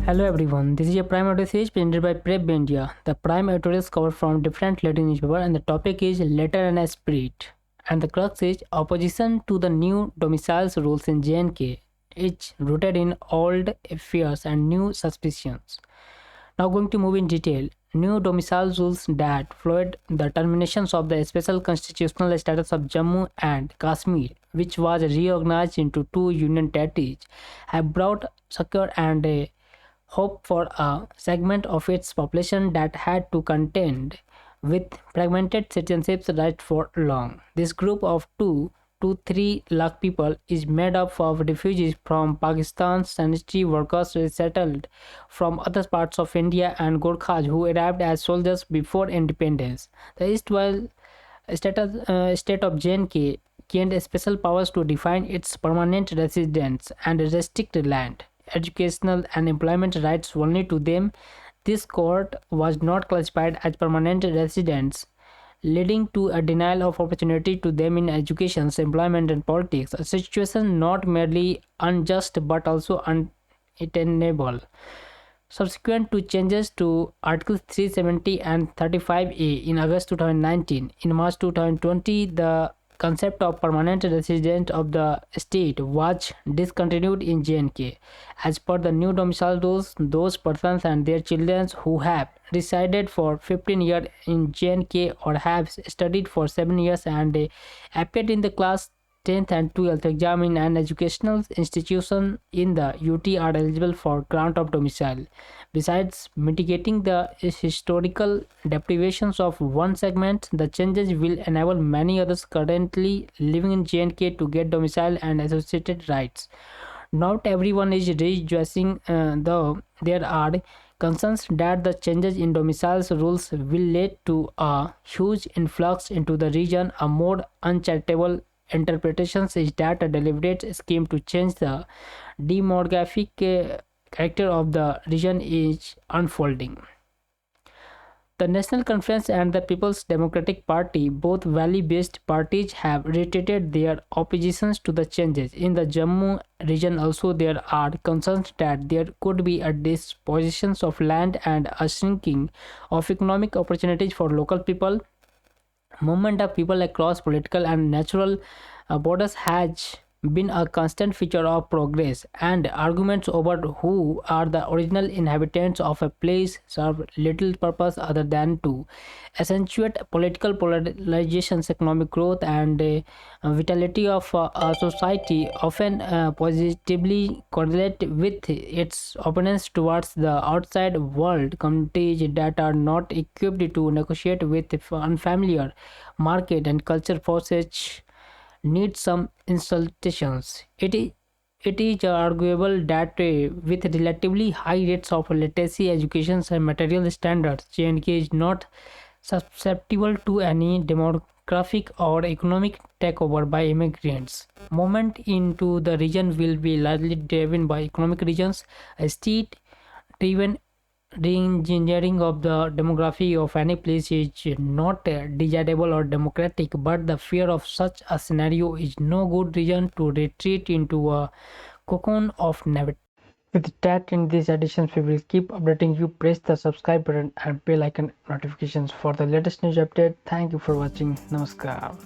Hello everyone, this is a Prime Audio series presented by Prep India. The Prime editorials cover from different letter newspaper and the topic is Letter and Spirit. And the crux is opposition to the new domiciles rules in JNK. It's rooted in old fears and new suspicions. Now going to move in detail. New domicile rules that followed the terminations of the special constitutional status of Jammu and Kashmir, which was reorganized into two union territories, have brought succor and a hope for a segment of its population that had to contend with fragmented citizenships right for long. This group of 2 to 3 lakh people is made up of refugees from Pakistan, sanitary workers resettled from other parts of India, and Gorkhas who arrived as soldiers before independence. The Eastwell state of JNK gained special powers to define its permanent residents and restrict land, educational, and employment rights only to them. This court was not classified as permanent residents, leading to a denial of opportunity to them in education, employment, and politics, a situation not merely unjust but also untenable. Subsequent to changes to Articles 370 and 35A in August 2019, in March 2020, the concept of permanent resident of the state was discontinued in JNK. As per the new domicile rules, those persons and their children who have resided for 15 years in JNK or have studied for 7 years and appeared in the class 10th and 12th exam in an educational institution in the UT are eligible for grant of domicile. Besides mitigating the historical deprivations of one segment, the changes will enable many others currently living in JNK to get domicile and associated rights. Not everyone is rejoicing, though there are concerns that the changes in domiciles rules will lead to a huge influx into the region. A more uncharitable interpretations is that a deliberate scheme to change the demographic character of the region is unfolding. The National Conference and the People's Democratic Party, both valley-based parties, have reiterated their oppositions to the changes. In the Jammu region also there are concerns that there could be a disposition of land and a shrinking of economic opportunities for local people. Movement of people across political and natural borders has been a constant feature of progress, and arguments over who are the original inhabitants of a place serve little purpose other than to accentuate political polarizations, economic growth, and vitality of a society, often positively correlate with its openness towards the outside world. Communities that are not equipped to negotiate with unfamiliar market and culture forces need some institutions. It is arguable that with relatively high rates of literacy, education, and material standards, JNK is not susceptible to any demographic or economic takeover by immigrants. Movement into the region will be largely driven by economic reasons. A state-driven re-engineering of the demography of any place is not desirable or democratic, but the fear of such a scenario is no good reason to retreat into a cocoon of naivety. With that, in these editions, we will keep updating you. Press the subscribe button and bell icon notifications for the latest news update. Thank you for watching. Namaskar.